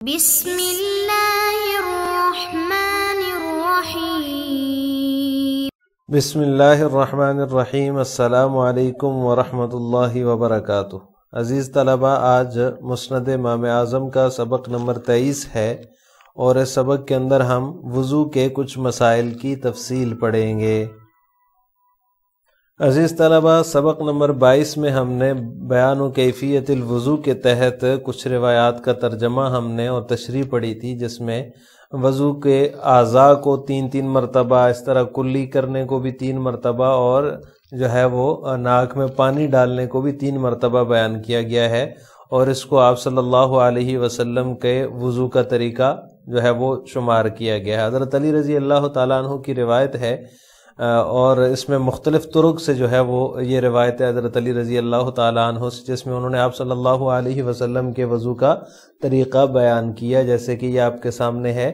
بسم اللہ الرحمن الرحیم۔ بسم اللہ الرحمن الرحیم۔ السلام علیکم ورحمۃ اللہ وبرکاتہ۔ عزیز طلبہ، آج مسند امام اعظم کا سبق نمبر 23 ہے اور اس سبق کے اندر ہم وضو کے کچھ مسائل کی تفصیل پڑھیں گے۔ عزیز طلبہ، سبق نمبر 22 میں ہم نے بیان و کیفیت الوضو کے تحت کچھ روایات کا ترجمہ ہم نے اور تشریح پڑھی تھی، جس میں وضو کے اعضاء کو 3 مرتبہ، اس طرح کلی کرنے کو بھی 3 مرتبہ، اور جو ہے وہ ناک میں پانی ڈالنے کو بھی 3 مرتبہ بیان کیا گیا ہے، اور اس کو آپ صلی اللہ علیہ وسلم کے وضو کا طریقہ جو ہے وہ شمار کیا گیا ہے۔ حضرت علی رضی اللہ تعالیٰ عنہ کی روایت ہے، اور اس میں مختلف طرق سے جو ہے وہ یہ روایت ہے حضرت علی رضی اللہ تعالیٰ عنہ سے، جس میں انہوں نے آپ صلی اللہ علیہ وسلم کے وضو کا طریقہ بیان کیا، جیسے کہ یہ آپ کے سامنے ہے۔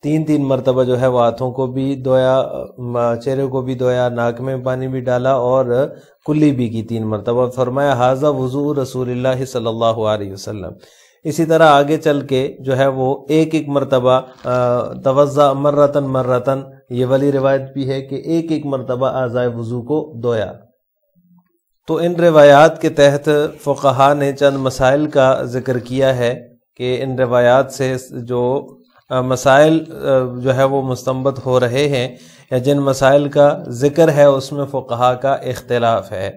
3 مرتبہ جو ہے وہ ہاتھوں کو بھی دھویا، چہرے کو بھی دھویا، ناک میں پانی بھی ڈالا اور کلی بھی کی 3 مرتبہ۔ فرمایا ھذا وضوء رسول اللہ صلی اللہ علیہ وسلم۔ اسی طرح آگے چل کے جو ہے وہ ایک مرتبہ توضأ مرتن، یہ والی روایت بھی ہے کہ ایک مرتبہ اعضائے وضو کو دھویا۔ تو ان روایات کے تحت فقہا نے چند مسائل کا ذکر کیا ہے کہ ان روایات سے جو مسائل جو ہے وہ مستنبط ہو رہے ہیں، یا جن مسائل کا ذکر ہے اس میں فقہا کا اختلاف ہے۔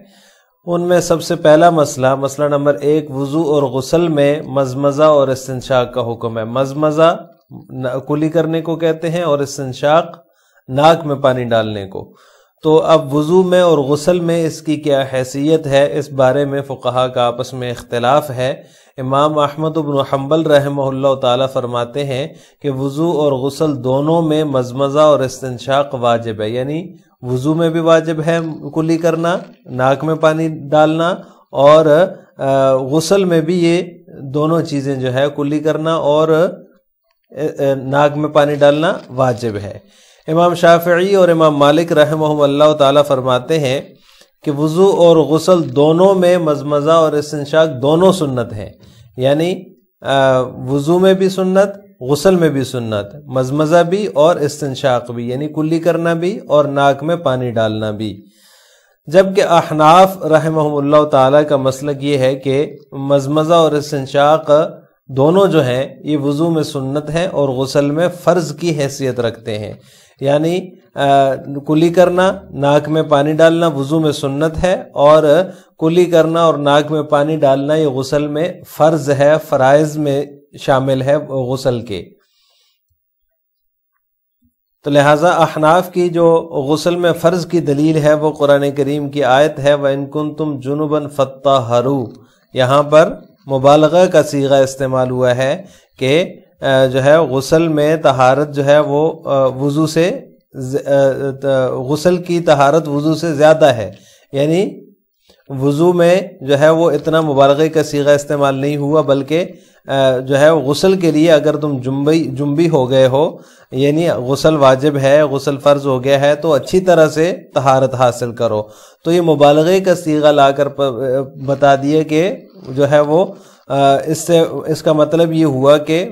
ان میں سب سے پہلا مسئلہ نمبر 1، وضو اور غسل میں مزمزہ اور استنشاق کا حکم ہے۔ مزمزہ کلی کرنے کو کہتے ہیں، اور استنشاق ناک میں پانی ڈالنے کو۔ تو اب وضو میں اور غسل میں اس کی کیا حیثیت ہے، اس بارے میں فقہا کا آپس میں اختلاف ہے۔ امام احمد بن حنبل رحمہ اللہ تعالی فرماتے ہیں کہ وضو اور غسل دونوں میں مزمزہ اور استنشاق واجب ہے، یعنی وضو میں بھی واجب ہے کلی کرنا، ناک میں پانی ڈالنا، اور غسل میں بھی یہ دونوں چیزیں جو ہے کلی کرنا اور ناک میں پانی ڈالنا واجب ہے۔ امام شافعی اور امام مالک رحمہ اللہ تعالی فرماتے ہیں کہ وضو اور غسل دونوں میں مزمزہ اور استنشاق دونوں سنت ہیں، یعنی وضو میں بھی سنت، غسل میں بھی سنت، مزمزہ بھی اور استنشاق بھی، یعنی کلی کرنا بھی اور ناک میں پانی ڈالنا بھی۔ جبکہ احناف رحمہم اللہ تعالی کا مسلک یہ ہے کہ مزمزہ اور استنشاق دونوں جو ہیں یہ وضو میں سنت ہیں اور غسل میں فرض کی حیثیت رکھتے ہیں، یعنی کلی کرنا، ناک میں پانی ڈالنا وضو میں سنت ہے، اور کلی کرنا اور ناک میں پانی ڈالنا یہ غسل میں فرض ہے، فرائض میں شامل ہے غسل کے۔ تو لہٰذا احناف کی جو غسل میں فرض کی دلیل ہے وہ قرآن کریم کی آیت ہے وَإِن كُنتُمْ جُنُبًا فَطَّهَّرُوا۔ یہاں پر مبالغہ کا صیغہ استعمال ہوا ہے کہ جو ہے غسل میں طہارت جو ہے وہ وضو سے غسل کی طہارت وضو سے زیادہ ہے، یعنی وضو میں جو ہے وہ اتنا مبالغے کا صیغہ استعمال نہیں ہوا، بلکہ جو ہے غسل کے لیے اگر تم جنبی ہو گئے ہو، یعنی غسل واجب ہے، غسل فرض ہو گیا ہے، تو اچھی طرح سے طہارت حاصل کرو۔ تو یہ مبالغے کا صیغہ لا کر بتا دیے کہ جو ہے وہ اس کا مطلب یہ ہوا کہ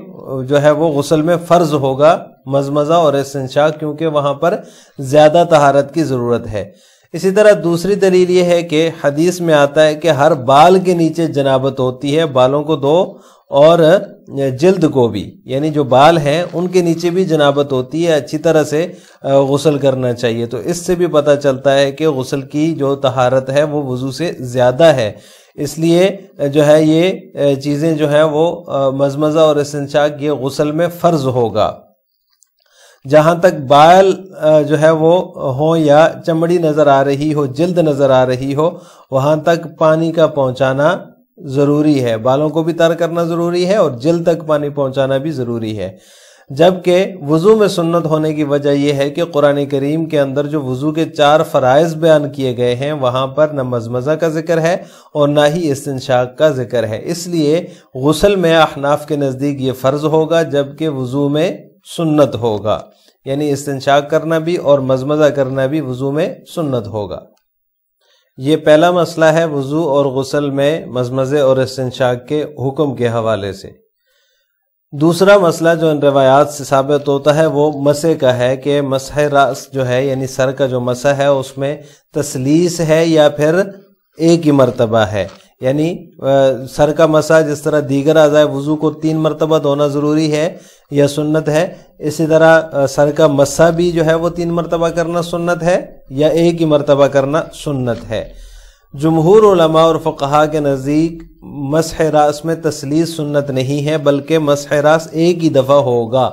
جو ہے وہ غسل میں فرض ہوگا مزمزہ اور استنشاق، کیونکہ وہاں پر زیادہ طہارت کی ضرورت ہے۔ اسی طرح دوسری دلیل یہ ہے کہ حدیث میں آتا ہے کہ ہر بال کے نیچے جنابت ہوتی ہے، بالوں کو دو اور جلد کو بھی، یعنی جو بال ہیں ان کے نیچے بھی جنابت ہوتی ہے، اچھی طرح سے غسل کرنا چاہیے۔ تو اس سے بھی پتہ چلتا ہے کہ غسل کی جو طہارت ہے وہ وضو سے زیادہ ہے، اس لیے جو ہے یہ چیزیں جو ہیں وہ مزمزہ اور استنشاق یہ غسل میں فرض ہوگا۔ جہاں تک بال جو ہے وہ ہوں یا چمڑی نظر آ رہی ہو، جلد نظر آ رہی ہو، وہاں تک پانی کا پہنچانا ضروری ہے، بالوں کو بھی تر کرنا ضروری ہے اور جلد تک پانی پہنچانا بھی ضروری ہے۔ جبکہ وضو میں سنت ہونے کی وجہ یہ ہے کہ قرآن کریم کے اندر جو وضو کے 4 فرائض بیان کیے گئے ہیں وہاں پر نہ مزمزہ کا ذکر ہے اور نہ ہی استنشاق کا ذکر ہے، اس لیے غسل میں احناف کے نزدیک یہ فرض ہوگا، جبکہ وضو میں سنت ہوگا، یعنی استنشاق کرنا بھی اور مزمزہ کرنا بھی وضو میں سنت ہوگا۔ یہ پہلا مسئلہ ہے وضو اور غسل میں مزمزے اور استنشاق کے حکم کے حوالے سے۔ دوسرا مسئلہ جو ان روایات سے ثابت ہوتا ہے وہ مسح کا ہے کہ مسح راس جو ہے یعنی سر کا جو مسح ہے اس میں تسلیس ہے یا پھر ایک ہی مرتبہ ہے. یعنی سر کا مسح جس طرح دیگر اعضاء وضو کو 3 مرتبہ دھونا ضروری ہے یا سنت ہے، اسی طرح سر کا مسح بھی جو ہے وہ 3 مرتبہ کرنا سنت ہے یا ایک ہی مرتبہ کرنا سنت ہے. جمہور علماء اور فقہا کے نزدیک مسح راس میں تسلیس سنت نہیں ہے بلکہ مسح راس ایک ہی دفعہ ہوگا،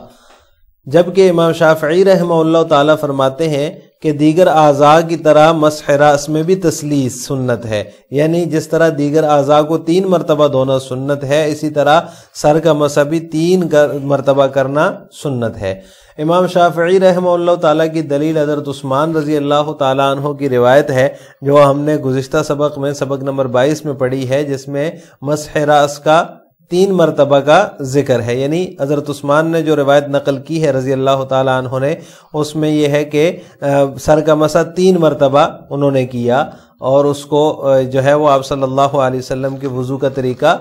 جبکہ امام شافعی رحمہ اللہ تعالیٰ فرماتے ہیں کہ دیگر اعضاء کی طرح مسح راس میں بھی تسلیس سنت ہے. یعنی جس طرح دیگر اعضاء کو 3 مرتبہ دھونا سنت ہے، اسی طرح سر کا مسح بھی 3 مرتبہ کرنا سنت ہے. امام شافعی رحمہ اللہ تعالیٰ کی دلیل حضرت عثمان رضی اللہ تعالیٰ عنہ کی روایت ہے جو ہم نے گزشتہ سبق میں سبق نمبر 22 میں پڑھی ہے، جس میں مسح راس کا 3 مرتبہ کا ذکر ہے. یعنی حضرت عثمان نے جو روایت نقل کی ہے رضی اللہ تعالیٰ عنہ نے، اس میں یہ ہے کہ سر کا مسح 3 مرتبہ انہوں نے کیا اور اس کو جو ہے وہ آپ صلی اللہ علیہ وسلم کے وضو کا طریقہ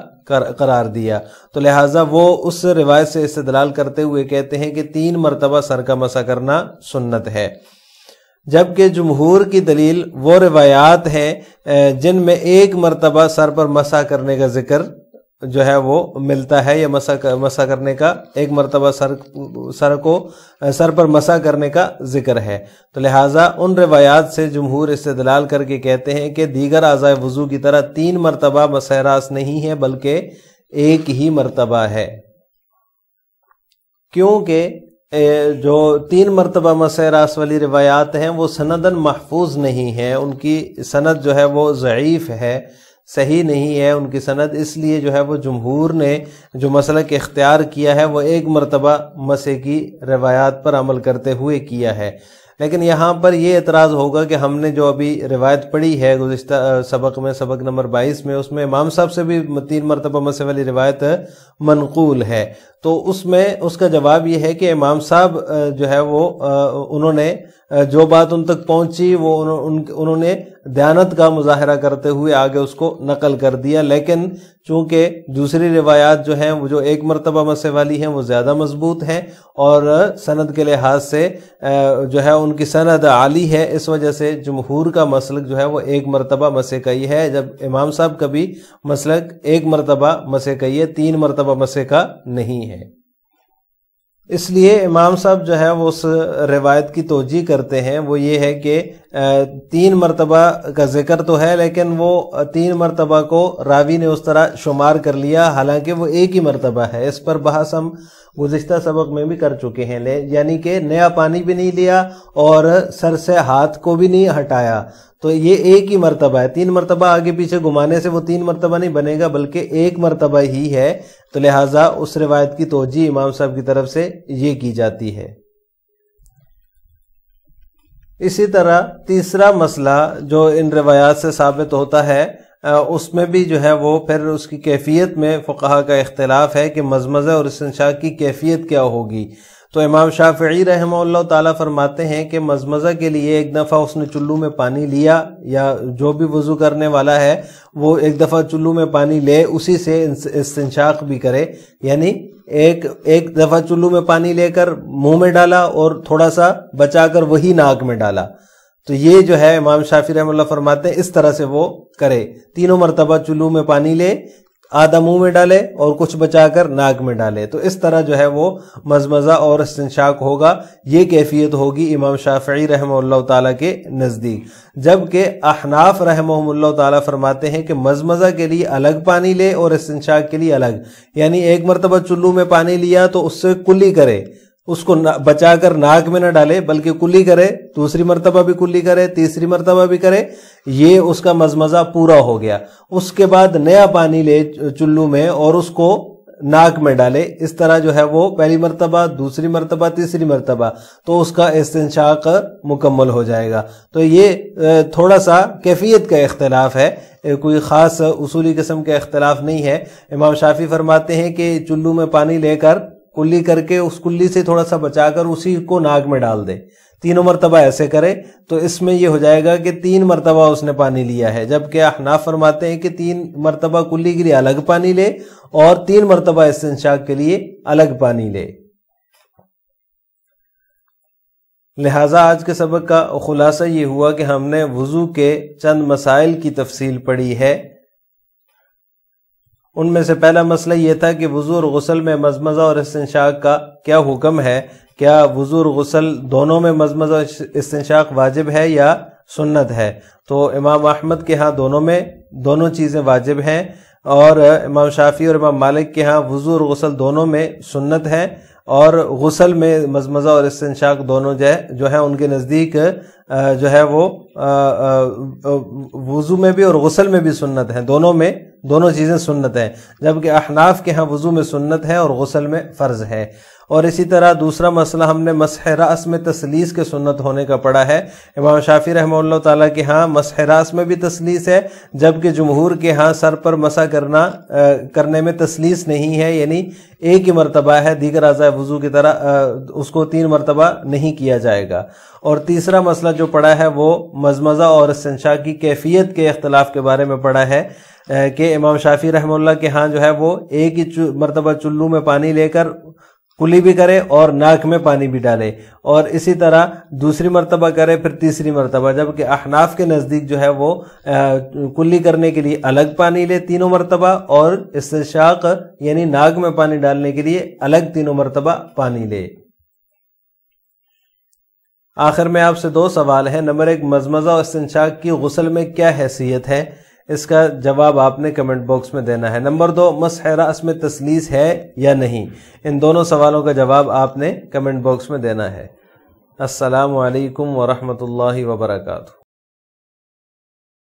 قرار دیا. تو لہٰذا وہ اس روایت سے استدلال کرتے ہوئے کہتے ہیں کہ 3 مرتبہ سر کا مسح کرنا سنت ہے. جبکہ جمہور کی دلیل وہ روایات ہیں جن میں 1 مرتبہ سر پر مسح کرنے کا ذکر جو ہے وہ ملتا ہے یا مسح کرنے کا 1 مرتبہ سر پر مسح کرنے کا ذکر ہے. تو لہٰذا ان روایات سے جمہور استدلال کر کے کہتے ہیں کہ دیگر اعضاء وضو کی طرح 3 مرتبہ مسح راس نہیں ہے بلکہ ایک ہی مرتبہ ہے، کیونکہ جو 3 مرتبہ مسح راس والی روایات ہیں وہ سنداً محفوظ نہیں ہیں، ان کی سند جو ہے وہ ضعیف ہے، صحیح نہیں ہے ان کی سند. اس لیے جو ہے وہ جمہور نے جو مسلک اختیار کیا ہے وہ 1 مرتبہ مسح کی روایات پر عمل کرتے ہوئے کیا ہے. لیکن یہاں پر یہ اعتراض ہوگا کہ ہم نے جو ابھی روایت پڑھی ہے گزشتہ سبق میں سبق نمبر 22 میں، اس میں امام صاحب سے بھی 3 مرتبہ مسح والی روایت منقول ہے. تو اس میں اس کا جواب یہ ہے کہ امام صاحب جو ہے وہ انہوں نے جو بات ان تک پہنچی وہ انہوں نے دیانت کا مظاہرہ کرتے ہوئے آگے اس کو نقل کر دیا. لیکن چونکہ دوسری روایات جو ہیں وہ جو 1 مرتبہ مسح والی ہیں وہ زیادہ مضبوط ہیں اور سند کے لحاظ سے جو ہے ان کی سند عالی ہے، اس وجہ سے جمہور کا مسلک جو ہے وہ 1 مرتبہ مسح کا ہی ہے، جب امام صاحب کا بھی مسلک 1 مرتبہ مسح کا ہی ہے، 3 مرتبہ مسح کا نہیں ہے. اس لیے امام صاحب جو ہے وہ اس روایت کی توجیہ کرتے ہیں، وہ یہ ہے کہ 3 مرتبہ کا ذکر تو ہے لیکن وہ 3 مرتبہ کو راوی نے اس طرح شمار کر لیا حالانکہ وہ 1 ہی مرتبہ ہے. اس پر بحث ہم گزشتہ سبق میں بھی کر چکے ہیں، یعنی کہ نیا پانی بھی نہیں لیا اور سر سے ہاتھ کو بھی نہیں ہٹایا، تو یہ 1 ہی مرتبہ ہے. 3 مرتبہ آگے پیچھے گھمانے سے وہ 3 مرتبہ نہیں بنے گا بلکہ 1 مرتبہ ہی ہے. تو لہٰذا اس روایت کی توجیہ امام صاحب کی طرف سے یہ کی جاتی ہے. اسی طرح تیسرا مسئلہ جو ان روایات سے ثابت ہوتا ہے اس میں بھی جو ہے وہ پھر اس کی کیفیت میں فقہا کا اختلاف ہے کہ مضمضہ اور استنشاق کی کیفیت کیا ہوگی. تو امام شافعی رحمہ اللہ تعالیٰ فرماتے ہیں کہ مضمضہ کے لیے 1 دفعہ اس نے چلو میں پانی لیا، یا جو بھی وضو کرنے والا ہے وہ 1 دفعہ چلو میں پانی لے اسی سے استنشاق بھی کرے، یعنی ایک دفعہ چلو میں پانی لے کر منہ میں ڈالا اور تھوڑا سا بچا کر وہی ناک میں ڈالا. تو یہ جو ہے امام شافعی رحمہ اللہ فرماتے ہیں اس طرح سے وہ کرے، 3 مرتبہ چلو میں پانی لے، آدھا منہ میں ڈالے اور کچھ بچا کر ناک میں ڈالے. تو اس طرح جو ہے وہ مضمضہ اور استنشاق ہوگا، یہ کیفیت ہوگی امام شافعی رحمہ اللہ تعالیٰ کے نزدیک. جبکہ احناف رحمہ اللہ تعالیٰ فرماتے ہیں کہ مضمضہ کے لیے الگ پانی لے اور استنشاق کے لیے الگ، یعنی 1 مرتبہ چلو میں پانی لیا تو اس سے کلی کرے، اس کو بچا کر ناک میں نہ ڈالے بلکہ کلی کرے، دوسری مرتبہ بھی کلی کرے، تیسری مرتبہ بھی کرے، یہ اس کا مضمضہ پورا ہو گیا. اس کے بعد نیا پانی لے چلو میں اور اس کو ناک میں ڈالے. اس طرح جو ہے وہ پہلی مرتبہ، دوسری مرتبہ، تیسری مرتبہ، تو اس کا استنشاق مکمل ہو جائے گا. تو یہ تھوڑا سا کیفیت کا اختلاف ہے، کوئی خاص اصولی قسم کا اختلاف نہیں ہے. امام شافعی فرماتے ہیں کہ چلو میں پانی لے کر کلی کر کے اس کلی سے تھوڑا سا بچا کر اسی کو ناک میں ڈال دے، 3 مرتبہ ایسے کرے تو اس میں یہ ہو جائے گا کہ 3 مرتبہ اس نے پانی لیا ہے، جبکہ احناف فرماتے ہیں کہ 3 مرتبہ کلی کے لیے الگ پانی لے اور 3 مرتبہ استنشاق کے لیے الگ پانی لے۔ لہٰذا آج کے سبق کا خلاصہ یہ ہوا کہ ہم نے وضو کے چند مسائل کی تفصیل پڑھی ہے۔ ان میں سے پہلا مسئلہ یہ تھا کہ وضو اور غسل میں مضمضہ اور استنشاق کا کیا حکم ہے، کیا وضو اور غسل دونوں میں مضمضہ اور استنشاق واجب ہے یا سنت ہے؟ تو امام احمد کے ہاں دونوں چیزیں واجب ہیں، اور امام شافعی اور امام مالک کے ہاں وضو اور غسل دونوں میں سنت ہے، اور غسل میں مضمضہ اور استنشاق دونوں جو ہے ان کے نزدیک جو ہے وہ وضو میں بھی اور غسل میں بھی سنت ہیں، دونوں چیزیں سنت ہیں، جبکہ احناف کے ہاں وضو میں سنت ہے اور غسل میں فرض ہے۔ اور اسی طرح دوسرا مسئلہ ہم نے مسح راس میں تسلیس کے سنت ہونے کا پڑھا ہے۔ امام شافعی رحمہ اللہ تعالیٰ کے ہاں مسح راس میں بھی تسلیس ہے، جبکہ جمہور کے ہاں سر پر مسح کرنے میں تسلیس نہیں ہے، یعنی ایک ہی مرتبہ ہے، دیگر اعضاء وضو کی طرح اس کو 3 مرتبہ نہیں کیا جائے گا۔ اور تیسرا مسئلہ جو پڑھا ہے وہ مضمضہ اور استنشاق کی کیفیت کے اختلاف کے بارے میں پڑھا ہے کہ امام شافعی رحمہ اللہ کے ہاں جو ہے وہ ایک ہی مرتبہ چلو میں پانی لے کر کلی بھی کرے اور ناک میں پانی بھی ڈالے، اور اسی طرح دوسری مرتبہ کرے پھر تیسری مرتبہ، جبکہ احناف کے نزدیک جو ہے وہ کلی کرنے کے لیے الگ پانی لے 3 مرتبہ، اور استنشاق یعنی ناک میں پانی ڈالنے کے لیے الگ 3 مرتبہ پانی لے۔ آخر میں آپ سے 2 سوال ہیں۔ نمبر 1، مضمضہ اور استنشاق کی غسل میں کیا حیثیت ہے؟ اس کا جواب آپ نے کمنٹ باکس میں دینا ہے۔ نمبر 2، مسح راس میں تسلیس ہے یا نہیں؟ ان دونوں سوالوں کا جواب آپ نے کمنٹ باکس میں دینا ہے۔ السلام علیکم ورحمۃ اللہ وبرکاتہ۔